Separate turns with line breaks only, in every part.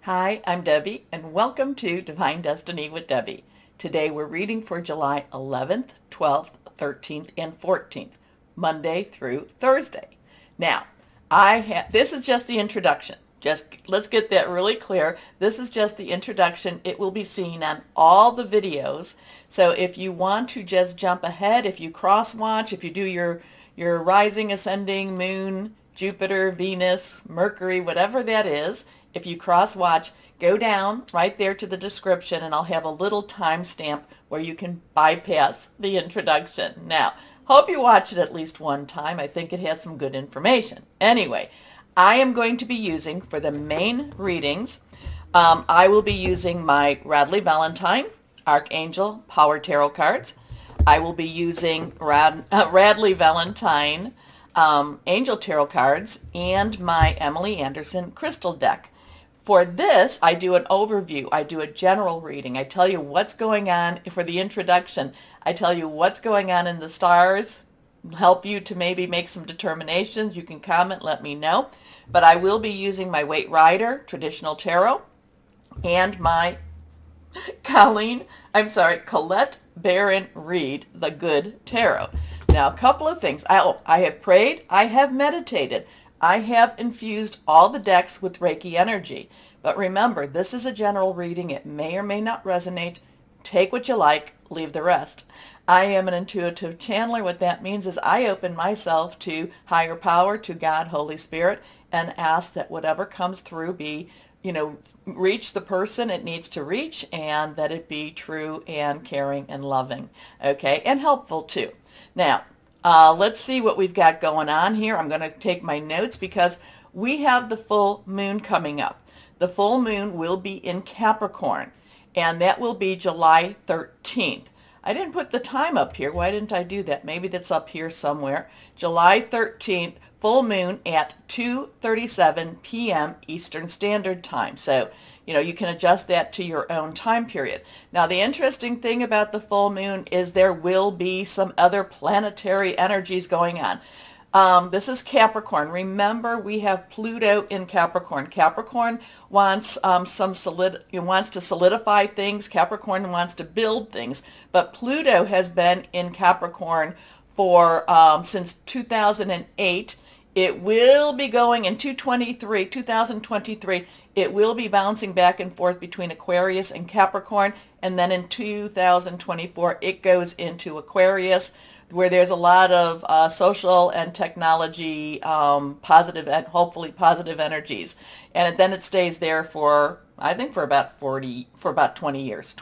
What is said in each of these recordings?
Hi, I'm Debbie, and welcome to Divine Destiny with Debbie. Today we're reading for July 11th, 12th, 13th, and 14th, Monday through Thursday. Now, this is just the introduction. Just let's get that really clear. This is just the introduction. It will be seen on all the videos. So if you want to just jump ahead, if you cross watch, if you do your rising, ascending, moon, Jupiter, Venus, Mercury, whatever that is, if you cross watch, go down right there to the description and I'll have a little timestamp where you can bypass the introduction. Now, hope you watch it at least one time. I think it has some good information. Anyway, I am going to be using for the main readings, I will be using my Radley Valentine Archangel Power Tarot cards. I will be using Radley Valentine Angel Tarot cards and my Emily Anderson Crystal deck. For this, I do an overview. I do a general reading. I tell you what's going on for the introduction. I tell you what's going on in the stars, help you to maybe make some determinations. You can comment, let me know. But I will be using my Waite Rider Traditional Tarot and my Colette Baron Reed The Good Tarot. Now, a couple of things. I have prayed. I have meditated. I have infused all the decks with Reiki energy. But remember, this is a general reading. It may or may not resonate. Take what you like, leave the rest. I am an intuitive channeler. What that means is I open myself to higher power, to God, Holy Spirit, and ask that whatever comes through be, reach the person it needs to reach, and that it be true and caring and loving, okay, and helpful too. Now, let's see what we've got going on here. I'm going to take my notes because we have the full moon coming up. The full moon will be in Capricorn, and that will be July 13th. I didn't put the time up here. Why didn't I do that? Maybe that's up here somewhere. July 13th, full moon at 2:37 p.m. Eastern Standard Time. So, you can adjust that to your own time period. Now, the interesting thing about the full moon is there will be some other planetary energies going on. This is Capricorn. Remember, we have Pluto in Capricorn. Capricorn wants wants to solidify things. Capricorn wants to build things. But Pluto has been in Capricorn for since 2008. It will be going in 2023. It will be bouncing back and forth between Aquarius and Capricorn, and then in 2024 it goes into Aquarius, where there's a lot of social and technology positive and hopefully positive energies, and then it stays there for about 20 years.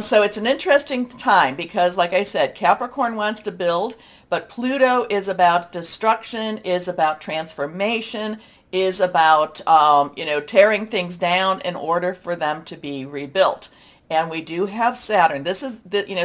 So it's an interesting time because, like I said, Capricorn wants to build, but Pluto is about destruction, is about transformation, is about tearing things down in order for them to be rebuilt. And we do have Saturn. This is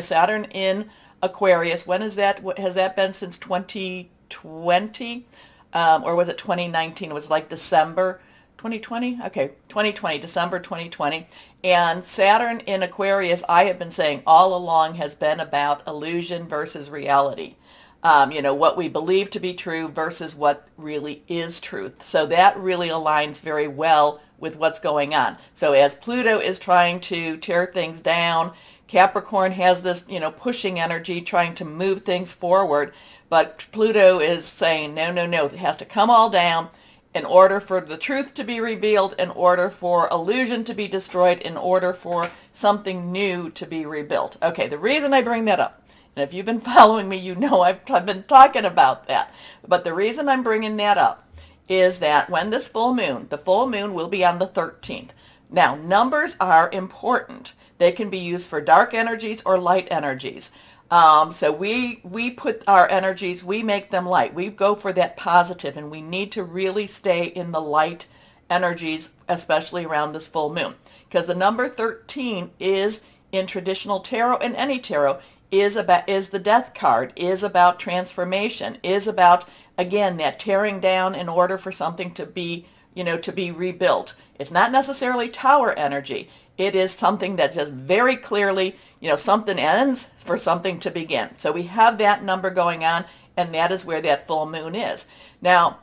Saturn in Aquarius. When is that? Has that been since 2020? Or was it 2019? It was like December 2020? Okay, 2020, December 2020. And Saturn in Aquarius, I have been saying all along, has been about illusion versus reality. What we believe to be true versus what really is truth. So that really aligns very well with what's going on. So as Pluto is trying to tear things down, Capricorn has this, pushing energy, trying to move things forward. But Pluto is saying, no, it has to come all down in order for the truth to be revealed, in order for illusion to be destroyed, in order for something new to be rebuilt. Okay, the reason I bring that up, and if you've been following me, you know I've been talking about that. But the reason I'm bringing that up is that when the full moon will be on the 13th. Now, numbers are important. They can be used for dark energies or light energies. So we put our energies, we make them light. We go for that positive, and we need to really stay in the light energies, especially around this full moon. Because the number 13 is, in traditional tarot and any tarot, is the death card, is about transformation, is about, again, that tearing down in order for something to be rebuilt. It's not necessarily tower energy. It is something that just very clearly, something ends for something to begin. So we have that number going on, and that is where that full moon is. Now,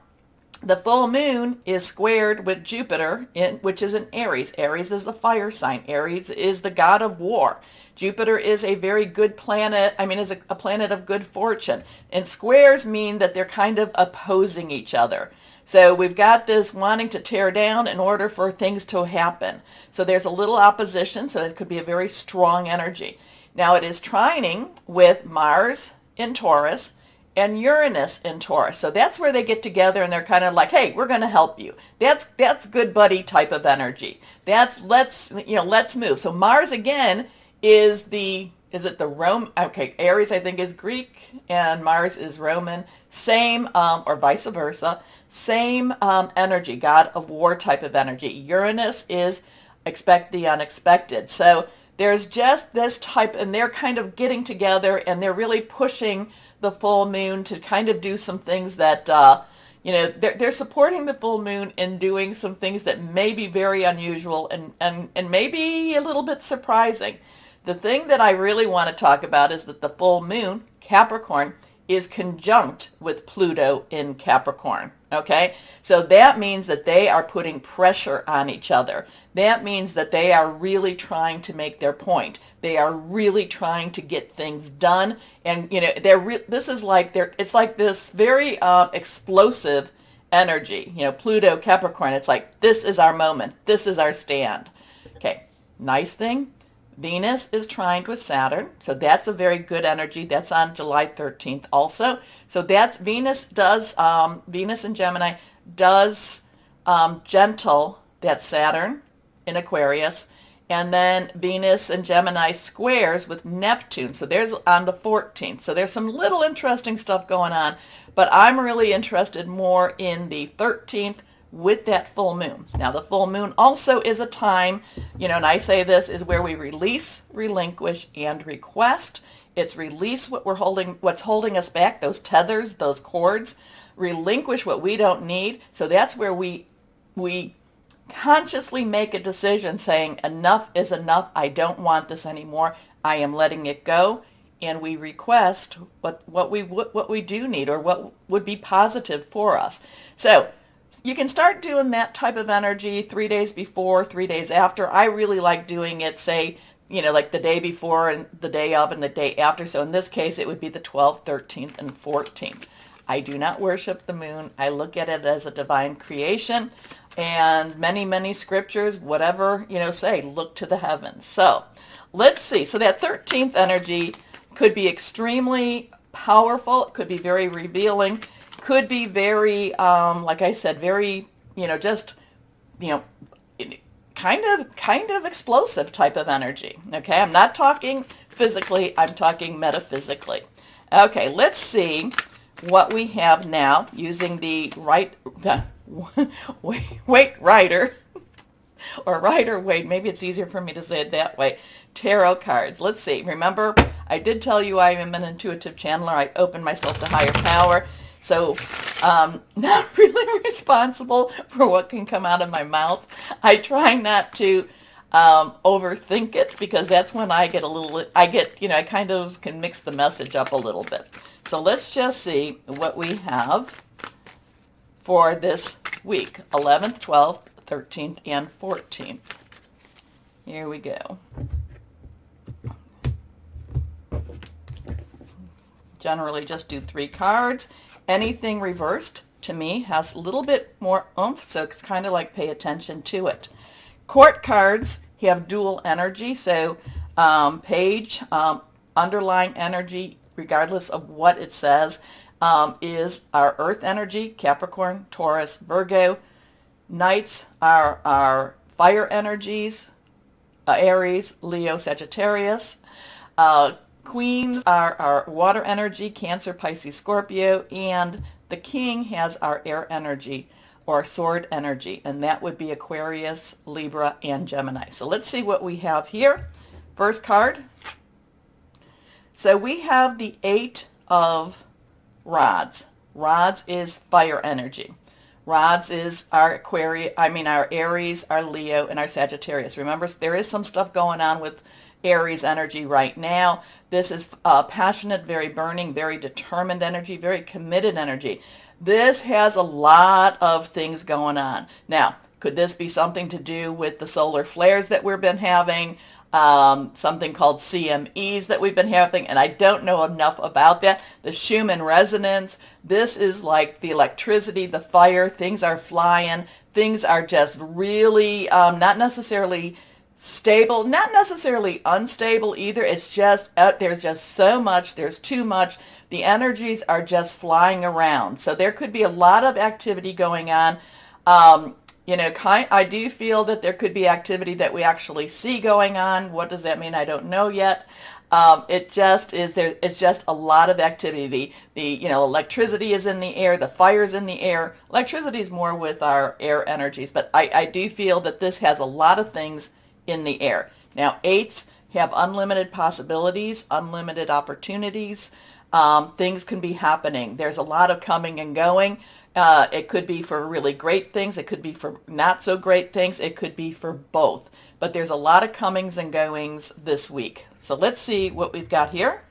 The full moon is squared with Jupiter, which is in Aries. Aries is the fire sign. Aries is the god of war. Jupiter is a very good planet, is a planet of good fortune. And squares mean that they're kind of opposing each other. So we've got this wanting to tear down in order for things to happen. So there's a little opposition, so it could be a very strong energy. Now it is trining with Mars in Taurus and Uranus in Taurus. So that's where they get together and they're kind of like, hey, we're going to help you. That's good buddy type of energy. That's let's move. So Mars again is it the Rome? Okay, Aries I think is Greek and Mars is Roman. Same, or vice versa. Same energy, god of war type of energy. Uranus is expect the unexpected. So there's just this type, and they're kind of getting together and they're really pushing the full moon to kind of do some things that, they're supporting the full moon in doing some things that may be very unusual and maybe a little bit surprising. The thing that I really want to talk about is that the full moon, Capricorn, is conjunct with Pluto in Capricorn. Okay, so that means that they are putting pressure on each other. That means that they are really trying to make their point. They are really trying to get things done, and it's like this very explosive energy. Pluto, Capricorn. It's like this is our moment. This is our stand. Okay, nice thing. Venus is trined with Saturn, so that's a very good energy. That's on July 13th also. So that's Venus in Gemini does gentle, that's Saturn in Aquarius, and then Venus in Gemini squares with Neptune. So there's on the 14th. So there's some little interesting stuff going on, but I'm really interested more in the 13th with that full moon. Now the full moon also is a time, and I say this is where we release, relinquish, and request. It's release what's holding us back, those tethers, those cords, relinquish what we don't need. So that's where we consciously make a decision saying enough is enough. I don't want this anymore. I am letting it go. And we request what we do need or what would be positive for us. So you can start doing that type of energy 3 days before, 3 days after. I really like doing it, say, like the day before and the day of and the day after. So in this case, it would be the 12th, 13th, and 14th. I do not worship the moon. I look at it as a divine creation. And many, many scriptures, whatever, say, look to the heavens. So let's see. So that 13th energy could be extremely powerful. It could be very revealing. Could be very, like I said, very, kind of explosive type of energy. Okay, I'm not talking physically, I'm talking metaphysically. Okay, let's see what we have now using the Waite Rider, or Rider Waite, maybe it's easier for me to say it that way, tarot cards. Let's see. Remember, I did tell you I am an intuitive channeler. I open myself to higher power. So not really responsible for what can come out of my mouth. I try not to overthink it because that's when I kind of can mix the message up a little bit. So let's just see what we have for this week, 11th, 12th, 13th, and 14th. Here we go. Generally just do 3 cards. Anything reversed, to me, has a little bit more oomph, so it's kind of like pay attention to it. Court cards have dual energy, so page, underlying energy, regardless of what it says, is our earth energy, Capricorn, Taurus, Virgo. Knights are our fire energies, Aries, Leo, Sagittarius. Queens are our water energy, Cancer, Pisces, Scorpio, and the king has our air energy or sword energy, and that would be Aquarius, Libra, and Gemini. So let's see what we have here. First card. So we have the 8 of Rods. Rods is fire energy. Rods is our our Aries, our Leo, and our Sagittarius. Remember, there is some stuff going on with Aries energy right now. This is passionate, very burning, very determined energy, very committed energy. This has a lot of things going on. Now, could this be something to do with the solar flares that we've been having? Something called CMEs that we've been having, and I don't know enough about that. The Schumann resonance, this is like the electricity, the fire, things are flying, things are just really not necessarily stable, not necessarily unstable either. It's just, there's just so much, there's too much. The energies are just flying around. So there could be a lot of activity going on. I do feel that there could be activity that we actually see going on. What does that mean? I don't know yet. It just is there. It's just a lot of activity. The electricity is in the air. The fire's in the air. Electricity is more with our air energies, but I do feel that this has a lot of things in the air. Now, 8s have unlimited possibilities, unlimited opportunities. Things can be happening. There's a lot of coming and going. It could be for really great things. It could be for not so great things. It could be for both. But there's a lot of comings and goings this week. So let's see what we've got here.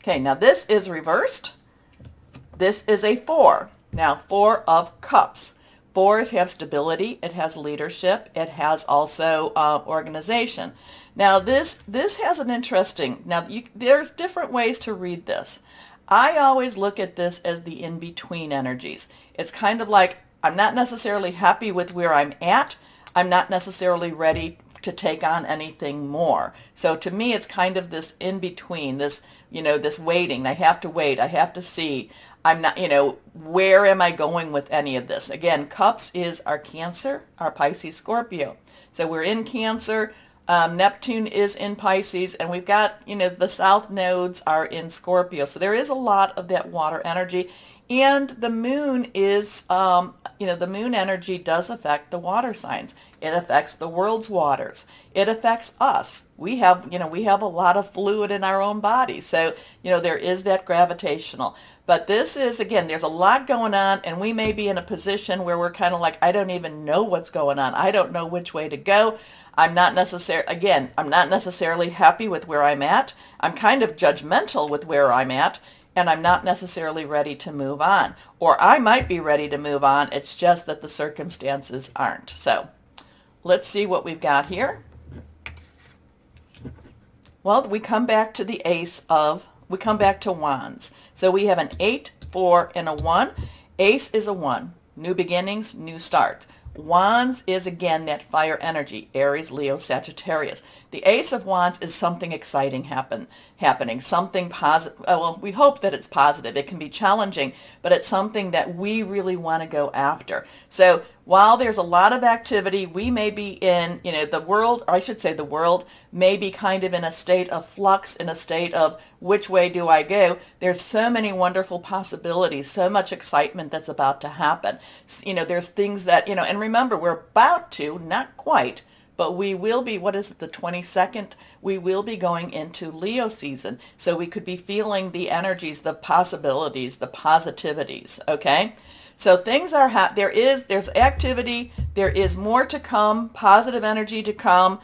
Okay, now this is reversed. This is a 4. Now, 4 of Cups. 4s have stability. It has leadership. It has also organization. Now, this has an interesting, there's different ways to read this. I always look at this as the in-between energies. It's kind of like I'm not necessarily happy with where I'm at. I'm not necessarily ready to take on anything more. So to me, it's kind of this in-between, this waiting. I have to wait. I have to see. I'm not, where am I going with any of this? Again, Cups is our Cancer, our Pisces, Scorpio. So we're in Cancer. Neptune is in Pisces, and we've got, the south nodes are in Scorpio. So there is a lot of that water energy. And the moon is, the moon energy does affect the water signs. It affects the world's waters. It affects us. We have a lot of fluid in our own body. So, there is that gravitational. But this is, again, there's a lot going on, and we may be in a position where we're kind of like, I don't even know what's going on. I don't know which way to go. I'm not necessarily happy with where I'm at. I'm kind of judgmental with where I'm at, and I'm not necessarily ready to move on. Or I might be ready to move on. It's just that the circumstances aren't. So let's see what we've got here. Well, we come back to we come back to Wands. So we have an 8, 4, and a 1. Ace is a 1. New beginnings, new starts. Wands is, again, that fire energy, Aries, Leo, Sagittarius. The Ace of Wands is something exciting happening, something positive. Well, we hope that it's positive. It can be challenging, but it's something that we really want to go after. So while there's a lot of activity, we may be in, the world may be kind of in a state of flux, in a state of which way do I go? There's so many wonderful possibilities, so much excitement that's about to happen. There's things that, and remember, we're about to, not quite, but we will be, what is it, the 22nd? We will be going into Leo season. So we could be feeling the energies, the possibilities, the positivities, okay? So things are, there's activity, there is more to come, positive energy to come.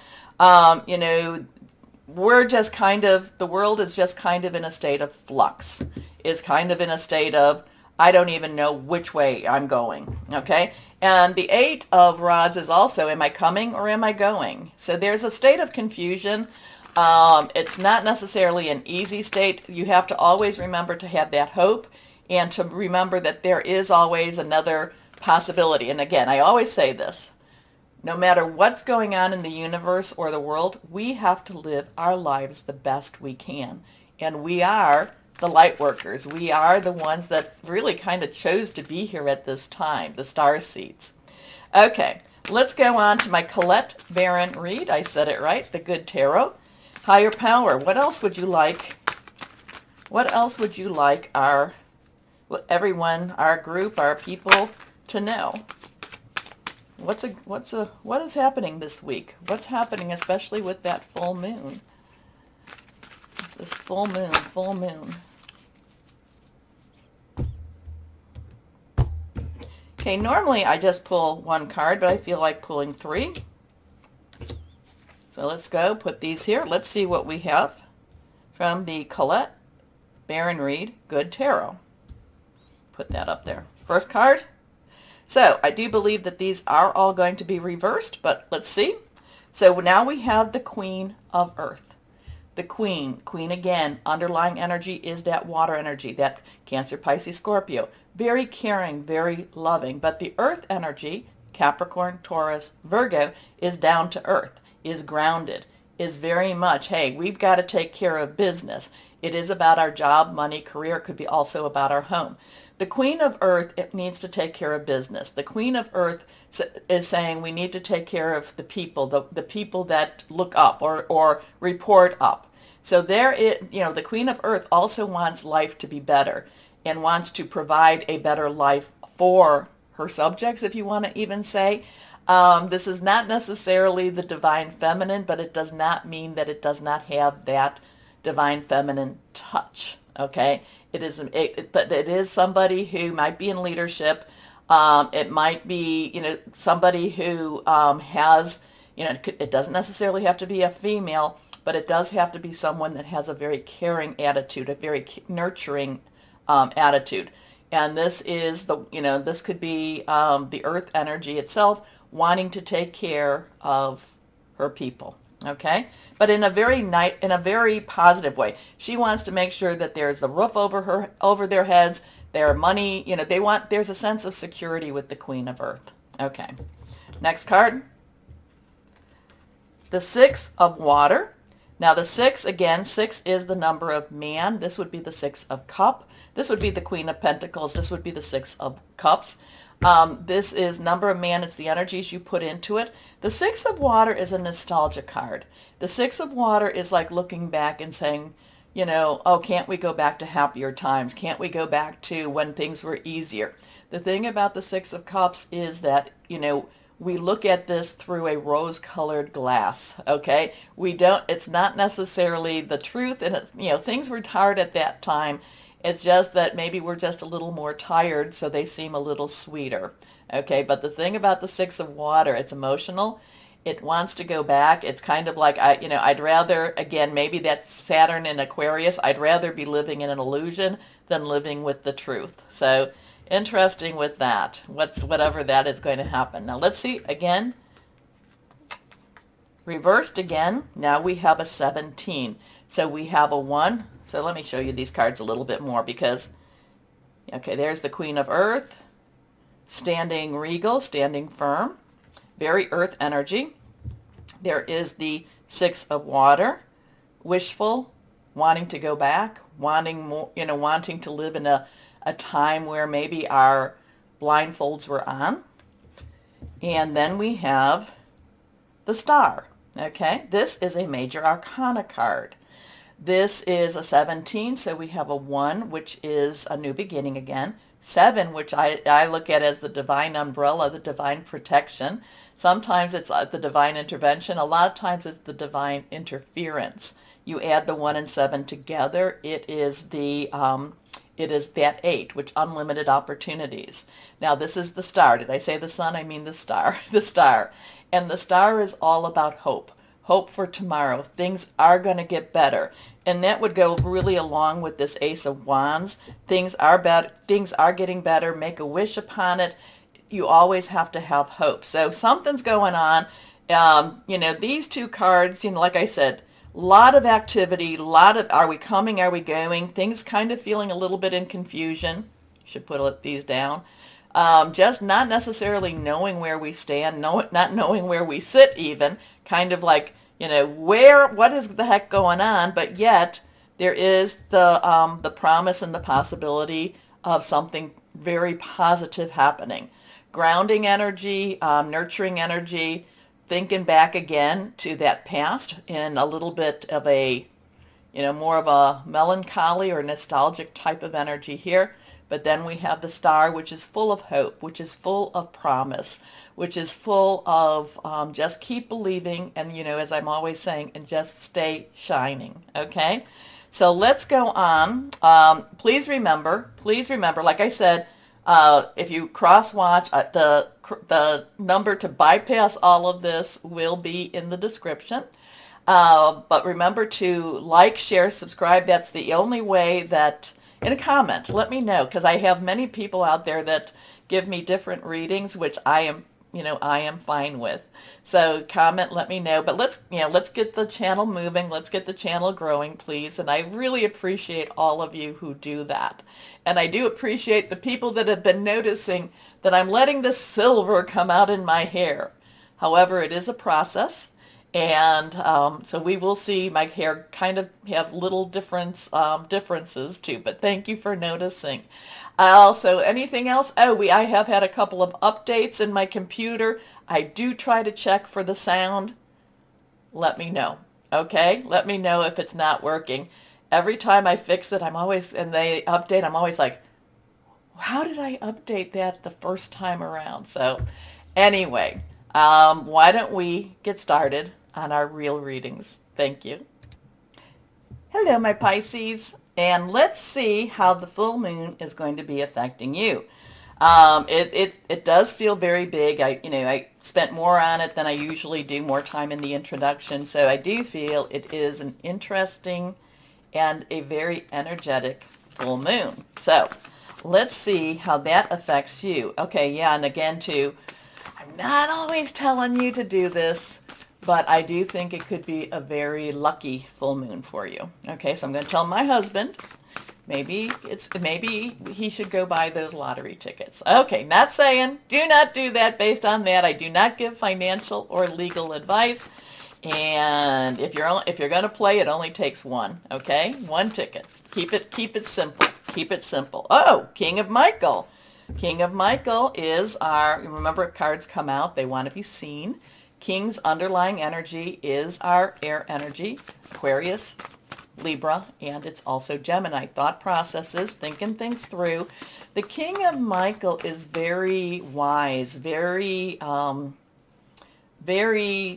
We're just kind of, the world is just kind of in a state of flux, is kind of in a state of, I don't even know which way I'm going, okay? And the 8 of Rods is also, am I coming or am I going? So there's a state of confusion. It's not necessarily an easy state. You have to always remember to have that hope and to remember that there is always another possibility. And again, I always say this, no matter what's going on in the universe or the world, we have to live our lives the best we can. And we are the light workers. We are the ones that really kind of chose to be here at this time, the star seeds. Okay, let's go on to my Colette Baron read. I said it right, the Good Tarot. Higher power. What else would you like? What else would you like everyone, our group, our people to know? What is happening this week? What's happening, especially with that full moon? This full moon. Okay, normally I just pull one card, but I feel like pulling 3. So let's go, put these here. Let's see what we have from the Colette Baron Reed Good Tarot. put that up there. First card. So I do believe that these are all going to be reversed, but let's see. So now we have the Queen of Earth. The Queen again, underlying energy is that water energy, that Cancer, Pisces, Scorpio. Very caring, very loving. But the Earth energy, Capricorn, Taurus, Virgo, is down to earth, is grounded, is very much, hey, we've got to take care of business. It is about our job, money, career. It could be also about our home. The Queen of Earth, it needs to take care of business. The Queen of Earth is saying we need to take care of the people, the people that look up or report up. So there is, the Queen of Earth also wants life to be better and wants to provide a better life for her subjects, if you want to even say. This is not necessarily the divine feminine, but it does not mean that it does not have that divine feminine touch. Okay, but it is somebody who might be in leadership. It might be somebody who has it doesn't necessarily have to be a female, but it does have to be someone that has a very caring attitude, a very nurturing attitude. And this is this could be the earth energy itself wanting to take care of her people. Okay, but in a very positive way. She wants to make sure that there's a roof over their heads, their money. There's a sense of security with the Queen of Earth. Okay, next card. The Six of Water. Now the six, again, six is the number of man. This would be the Six of Cup. This would be the Queen of Pentacles. This would be the Six of Cups. This is number of man. It's the energies you put into it. The Six of Water is a nostalgia card. The Six of Water is like looking back and saying, oh, can't we go back to happier times? Can't we go back to when things were easier? The thing about the Six of Cups is that, we look at this through a rose-colored glass, okay? It's not necessarily the truth, and things were hard at that time. It's just that maybe we're just a little more tired, so they seem a little sweeter, okay? But the thing about the Six of Water, it's emotional. It wants to go back. It's kind of like, I'd rather, again, maybe that's Saturn in Aquarius. I'd rather be living in an illusion than living with the truth. So interesting with that, whatever that is going to happen. Now let's see, again, reversed again. Now we have a 17. So we have a 1. So let me show you these cards a little bit more because, okay, there's the Queen of Earth, standing regal, standing firm, very earth energy. There is the Six of Water, wishful, wanting to go back, wanting more, wanting to live in a time where maybe our blindfolds were on. And then we have the Star. Okay, this is a major arcana card. This is a 17, so we have a 1, which is a new beginning again. 7, which I look at as the divine umbrella, the divine protection. Sometimes it's the divine intervention. A lot of times it's the divine interference. You add the 1 and 7 together, it is that 8, which unlimited opportunities. Now this is the Star. Did I say the sun? I mean the star. The Star. And the Star is all about hope. Hope for tomorrow. Things are going to get better. And that would go really along with this Ace of Wands. Things are better. Things are getting better. Make a wish upon it. You always have to have hope. So something's going on. These two cards, like I said, a lot of activity, are we coming, are we going? Things kind of feeling a little bit in confusion. Should put these down. Just not necessarily knowing where we stand, not knowing where we sit even, kind of like, what is the heck going on? But yet there is the promise and the possibility of something very positive happening. Grounding energy, nurturing energy, thinking back again to that past in a little bit of a, more of a melancholy or nostalgic type of energy here. But then we have the Star, which is full of hope, which is full of promise, which is full of just keep believing and, as I'm always saying, and just stay shining, okay? So let's go on. Please remember, like I said, if you cross-watch, the number to bypass all of this will be in the description. But remember to like, share, subscribe. That's the only way that in a comment. Let me know, because I have many people out there that give me different readings, which I am, I am fine with. So comment, let me know. But let's get the channel moving. Let's get the channel growing, please. And I really appreciate all of you who do that. And I do appreciate the people that have been noticing that I'm letting the silver come out in my hair. However, it is a process. And so we will see. My hair kind of have little differences too, but thank you for noticing. Also, anything else? Oh, I have had a couple of updates in my computer. I do try to check for the sound. Let me know. Okay? Let me know if it's not working. Every time I fix it, and they update, I'm always like, how did I update that the first time around? So anyway, why don't we get started on our real readings? Thank you. Hello, my Pisces, and let's see how the full moon is going to be affecting you. It does feel very big. I spent more on it than I usually do, more time in the introduction, so I do feel it is an interesting and a very energetic full moon. So let's see how that affects you. Okay, yeah, and again too, I'm not always telling you to do this, but I do think it could be a very lucky full moon for you. Okay, so I'm going to tell my husband, maybe he should go buy those lottery tickets. Okay, not saying, do not do that based on that. I do not give financial or legal advice. And if you're going to play, it only takes one. Okay, one ticket. Keep it simple. Keep it simple. Oh, King of Michael. King of Michael is remember cards come out, they want to be seen. King's underlying energy is our air energy, Aquarius, Libra, and it's also Gemini. Thought processes, thinking things through. The King of Michael is very wise, very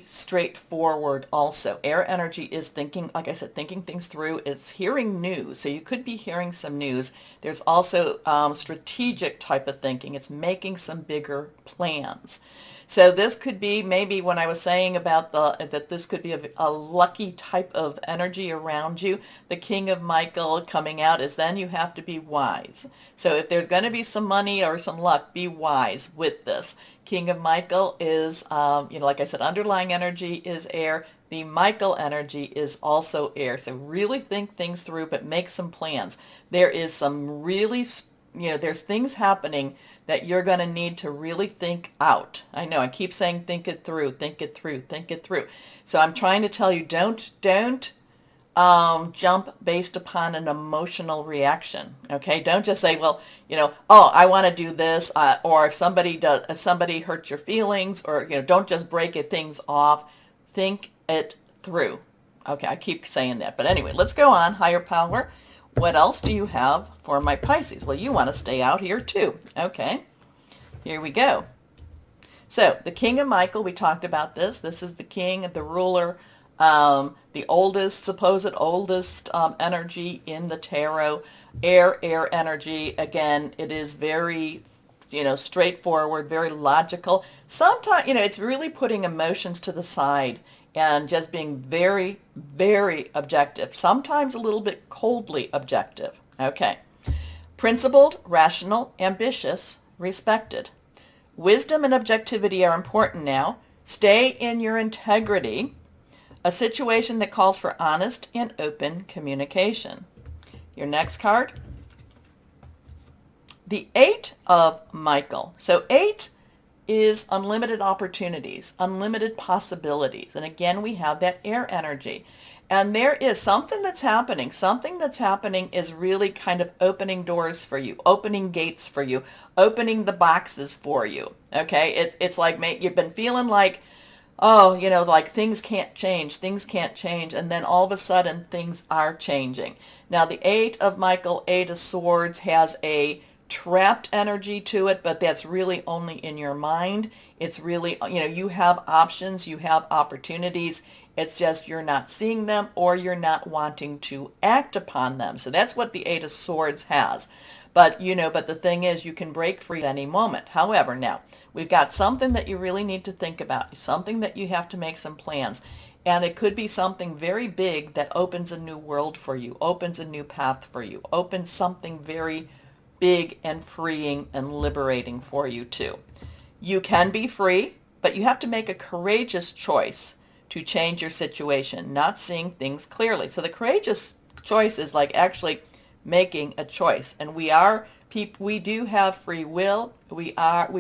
straightforward also. Air energy is thinking, like I said, thinking things through. It's hearing news. So you could be hearing some news. There's also strategic type of thinking. It's making some bigger plans. So this could be maybe when I was saying about that this could be a lucky type of energy around you. The King of Michael coming out is then you have to be wise. So if there's going to be some money or some luck, be wise with this. King of Michael is, like I said, underlying energy is air. The Michael energy is also air. So really think things through, but make some plans. There is some really there's things happening that you're going to need to really think out. I know I keep saying think it through, think it through, think it through. So I'm trying to tell you, don't jump based upon an emotional reaction. Okay, don't just say, well, oh, I want to do this, or if somebody hurts your feelings, or don't just break things off. Think it through. Okay, I keep saying that, but anyway, let's go on. Higher power. What else do you have for my Pisces? Well, you want to stay out here too. Okay, here we go. So the King of Michael, we talked about this. This is the king, the ruler, the supposed oldest energy in the tarot. Air energy. Again, it is very, straightforward, very logical. Sometimes, it's really putting emotions to the side and just being very, very objective. Sometimes a little bit coldly objective. Okay. Principled, rational, ambitious, respected. Wisdom and objectivity are important now. Stay in your integrity. A situation that calls for honest and open communication. Your next card. The 8 of Michael. So 8 is unlimited opportunities, unlimited possibilities. And again, we have that air energy. And there is something that's happening. Something that's happening is really kind of opening doors for you, opening gates for you, opening the boxes for you. Okay? It's like you've been feeling like, oh, like things can't change. And then all of a sudden, things are changing. Now, the 8 of Michael, 8 of Swords, has a trapped energy to it, but that's really only in your mind. It's really, you have options, you have opportunities. It's just you're not seeing them, or you're not wanting to act upon them. So that's what the 8 of Swords has. But, but the thing is, you can break free at any moment. However, now, we've got something that you really need to think about, something that you have to make some plans. And it could be something very big that opens a new world for you, opens a new path for you, opens something very big and freeing and liberating for you too. You can be free, but you have to make a courageous choice to change your situation, not seeing things clearly. So the courageous choice is like actually making a choice. And we do have free will. We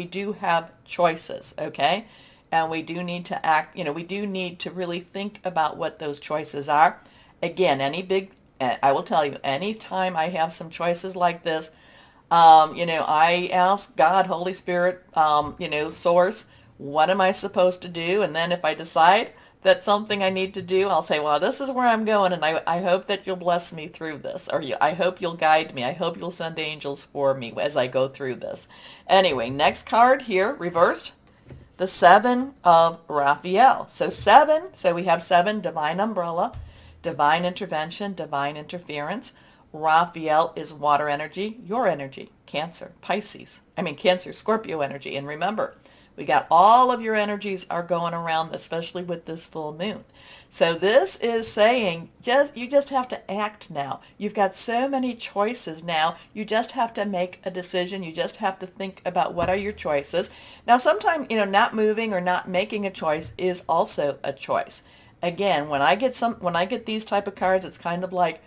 do have choices, okay? And we do need to act, we do need to really think about what those choices are. Again, I will tell you, anytime I have some choices like this, I ask God, Holy Spirit, Source, what am I supposed to do? And then if I decide that's something I need to do, I'll say, well, this is where I'm going, and I hope that you'll bless me through this, or I hope you'll guide me. I hope you'll send angels for me as I go through this. Anyway, next card here, reversed, the Seven of Raphael. So we have 7, divine umbrella, divine intervention, divine interference. Raphael is water energy, your energy, Cancer, Scorpio energy. And remember, we got all of your energies are going around, especially with this full moon. So this is saying you just have to act now. You've got so many choices now. You just have to make a decision. You just have to think about what are your choices. Now, sometimes, not moving or not making a choice is also a choice. Again, when I get these type of cards, it's kind of like,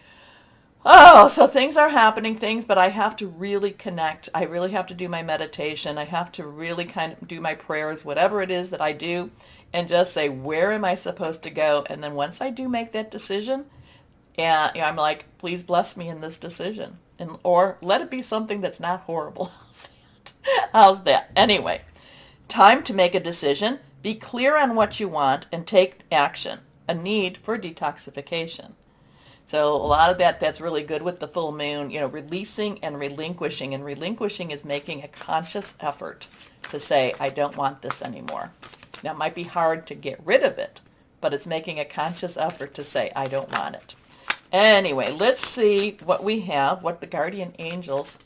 oh, so things are happening, but I have to really connect. I really have to do my meditation. I have to really kind of do my prayers, whatever it is that I do, and just say, where am I supposed to go? And then once I do make that decision, and I'm like, please bless me in this decision. Or let it be something that's not horrible. How's that? Anyway, time to make a decision. Be clear on what you want and take action. A need for detoxification. So a lot of that's really good with the full moon, releasing and relinquishing. And relinquishing is making a conscious effort to say, I don't want this anymore. Now, it might be hard to get rid of it, but it's making a conscious effort to say, I don't want it. Anyway, let's see what the guardian angels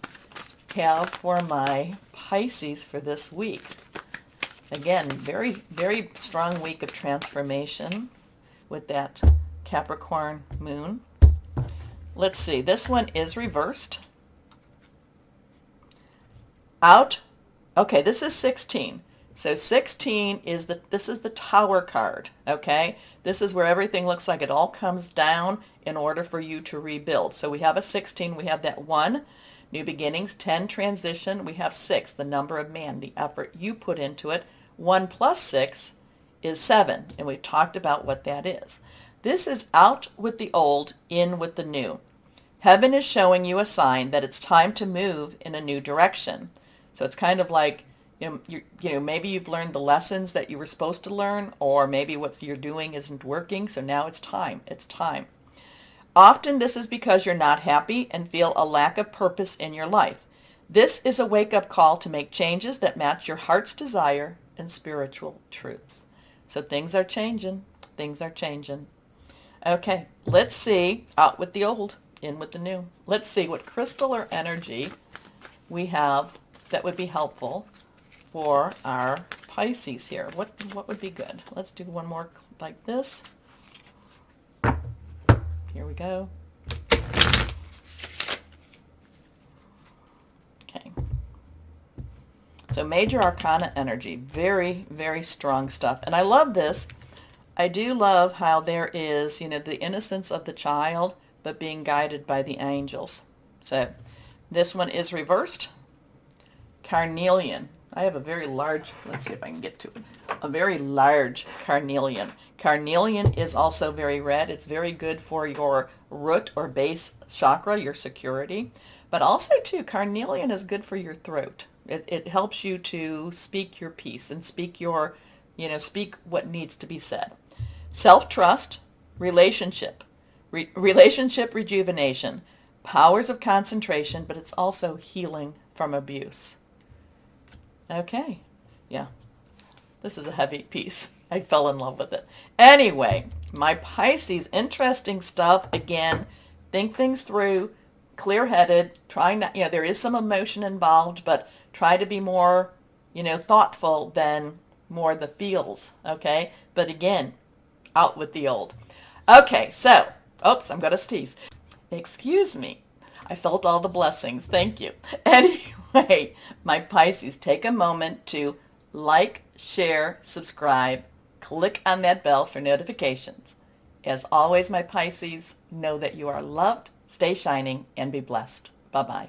have for my Pisces for this week. Again, very, very strong week of transformation with that Capricorn moon. Let's see. This one is reversed. Out. Okay, this is 16. So 16 is this is the Tower card, okay? This is where everything looks like it all comes down in order for you to rebuild. So we have a 16. We have that 1, new beginnings, 10, transition. We have 6, the number of man, the effort you put into it. 1 plus 6 is 7, and we've talked about what that is. This is out with the old, in with the new. Heaven is showing you a sign that it's time to move in a new direction. So it's kind of like, maybe you've learned the lessons that you were supposed to learn, or maybe what you're doing isn't working, so now it's time. It's time. Often this is because you're not happy and feel a lack of purpose in your life. This is a wake-up call to make changes that match your heart's desire and spiritual truths. So things are changing. Things are changing. Okay, let's see, out with the old, in with the new. Let's see what crystal or energy we have that would be helpful for our Pisces here. What would be good? Let's do one more like this. Here we go. Okay. So major arcana energy, very, very strong stuff. And I love this. I do love how there is, the innocence of the child, but being guided by the angels. So this one is reversed. Carnelian. I have a very large, let's see if I can get to it, a very large carnelian. Carnelian is also very red. It's very good for your root or base chakra, your security. But also, too, carnelian is good for your throat. It helps you to speak your piece and speak speak what needs to be said. Self-trust, relationship rejuvenation, powers of concentration, but it's also healing from abuse. Okay, yeah, this is a heavy piece. I fell in love with it. Anyway, my Pisces, interesting stuff. Again, think things through, clear-headed, try not, there is some emotion involved, but try to be more, thoughtful than more the feels, okay? But again, Out with the old. Okay, so, oops, I'm going to sneeze. Excuse me. I felt all the blessings. Thank you. Anyway, my Pisces, take a moment to like, share, subscribe, click on that bell for notifications. As always, my Pisces, know that you are loved, stay shining, and be blessed. Bye-bye.